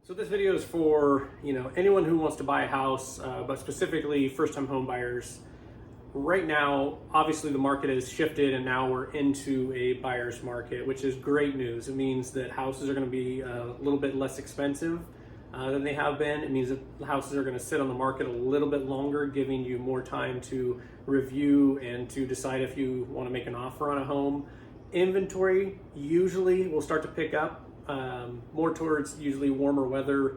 So this video is for anyone who wants to buy a house, but specifically first-time home buyers. Right now, obviously the market has shifted and now we're into a buyer's market, which is great news. It means that houses are going to be a little bit less expensive than they have been. It means that houses are going to sit on the market a little bit longer, giving you more time to review and to decide if you want to make an offer on a home. Inventory usually will start to pick up more towards usually warmer weather,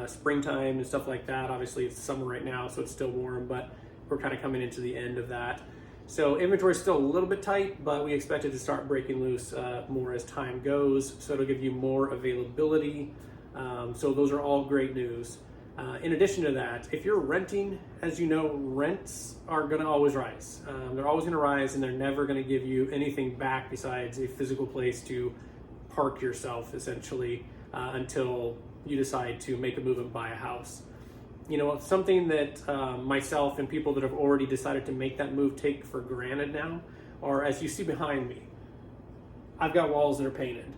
springtime and stuff like that. Obviously it's summer right now, so it's still warm, but we're kind of coming into the end of that. So inventory is still a little bit tight, but we expect it to start breaking loose more as time goes. So it'll give you more availability. So those are all great news. In addition to that, if you're renting, as you know, rents are going to always rise. They're always going to rise, and they're never going to give you anything back besides a physical place to park yourself, essentially, until you decide to make a move and buy a house. Something that myself and people that have already decided to make that move take for granted now, or as you see behind me, I've got walls that are painted.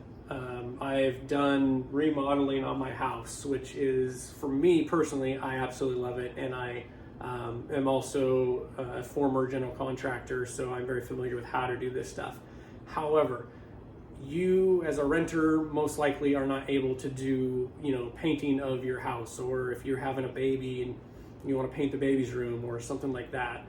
I've done remodeling on my house, which is, for me personally, I absolutely love it. And I am also a former general contractor, so I'm very familiar with how to do this stuff. However, you as a renter most likely are not able to do, painting of your house, or if you're having a baby and you want to paint the baby's room or something like that.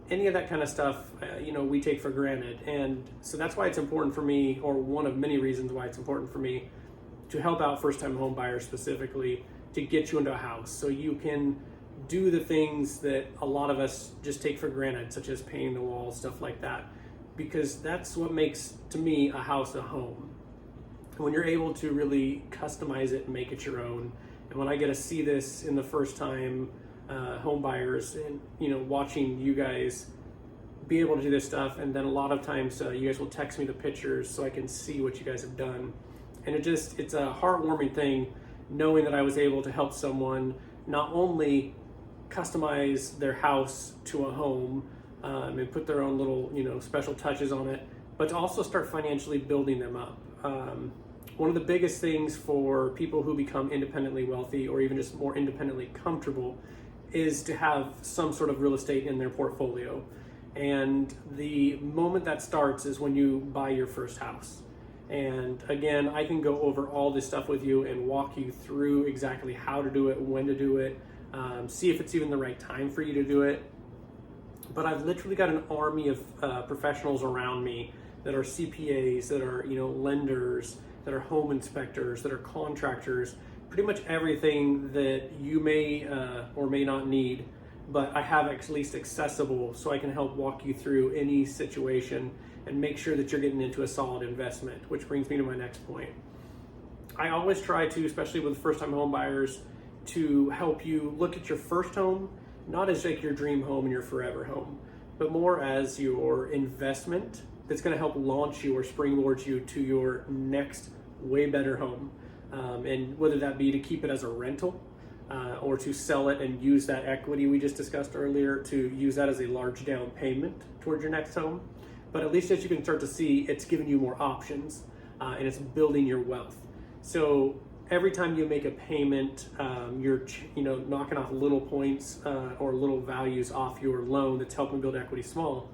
Any of that kind of stuff, we take for granted. And so that's why it's important for me, or one of many reasons why it's important for me, to help out first-time home buyers specifically, to get you into a house so you can do the things that a lot of us just take for granted, such as painting the walls, stuff like that. Because that's what makes, to me, a house a home. When you're able to really customize it and make it your own. And when I get to see this in the first time home buyers, and watching you guys be able to do this stuff, and then a lot of times you guys will text me the pictures so I can see what you guys have done. And it's a heartwarming thing knowing that I was able to help someone not only customize their house to a home, and put their own little, special touches on it, but to also start financially building them up. One of the biggest things for people who become independently wealthy, or even just more independently comfortable, is to have some sort of real estate in their portfolio. And the moment that starts is when you buy your first house. And again, I can go over all this stuff with you and walk you through exactly how to do it, when to do it, see if it's even the right time for you to do it. But I've literally got an army of professionals around me that are CPAs, that are lenders, that are home inspectors, that are contractors, pretty much everything that you may or may not need, but I have at least accessible, so I can help walk you through any situation and make sure that you're getting into a solid investment, which brings me to my next point. I always try to, especially with first-time home buyers, to help you look at your first home not as like your dream home and your forever home, but more as your investment that's going to help launch you or springboard you to your next way better home. And whether that be to keep it as a rental, or to sell it and use that equity we just discussed earlier, to use that as a large down payment towards your next home. But at least as you can start to see, it's giving you more options, and it's building your wealth. So every time you make a payment, you're knocking off little points or little values off your loan that's helping build equity small,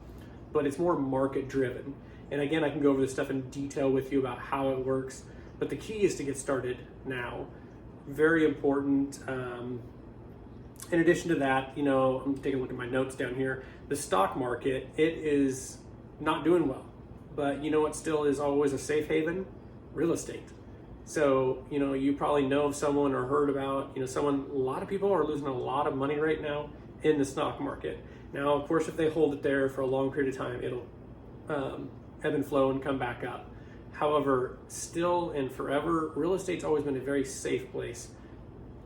but it's more market driven. And again, I can go over this stuff in detail with you about how it works, but the key is to get started now. Very important. In addition to that, I'm taking a look at my notes down here. The stock market, it is not doing well, but what still is always a safe haven? Real estate. So, you probably know of someone or heard about, a lot of people are losing a lot of money right now in the stock market. Now, of course, if they hold it there for a long period of time, it'll ebb and flow and come back up. However, still and forever, real estate's always been a very safe place.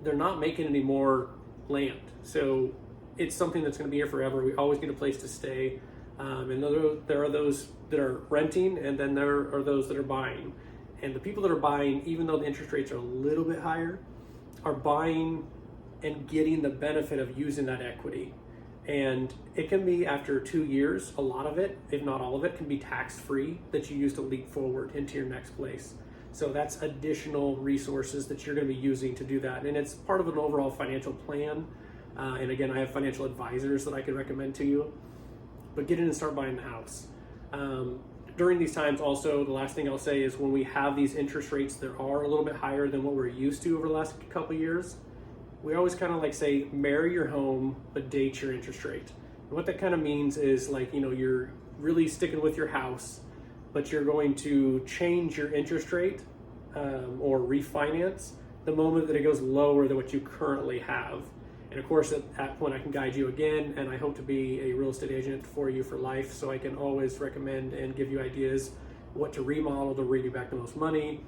They're not making any more land. So it's something that's going to be here forever. We always need a place to stay. And there are those that are renting, and then there are those that are buying. And the people that are buying, even though the interest rates are a little bit higher, are buying and getting the benefit of using that equity. And it can be after 2 years, a lot of it, if not all of it, can be tax-free that you use to leap forward into your next place. So that's additional resources that you're going to be using to do that. And it's part of an overall financial plan. And again, I have financial advisors that I could recommend to you. But get in and start buying the house. During these times also, the last thing I'll say is when we have these interest rates that are a little bit higher than what we're used to over the last couple of years, we always kind of like say, marry your home, but date your interest rate. And what that kind of means is like, you're really sticking with your house, but you're going to change your interest rate or refinance the moment that it goes lower than what you currently have. And of course, at that point, I can guide you again, and I hope to be a real estate agent for you for life, so I can always recommend and give you ideas what to remodel to bring you back the most money,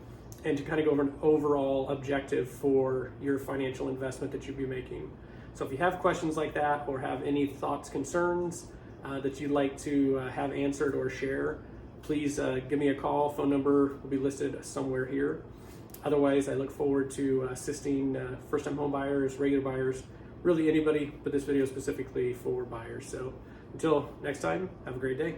and to kind of go over an overall objective for your financial investment that you'd be making. So if you have questions like that, or have any thoughts, concerns that you'd like to have answered or share, please give me a call. Phone number will be listed somewhere here. Otherwise, I look forward to assisting first-time home buyers, regular buyers, really anybody, but this video specifically for buyers. So until next time, have a great day.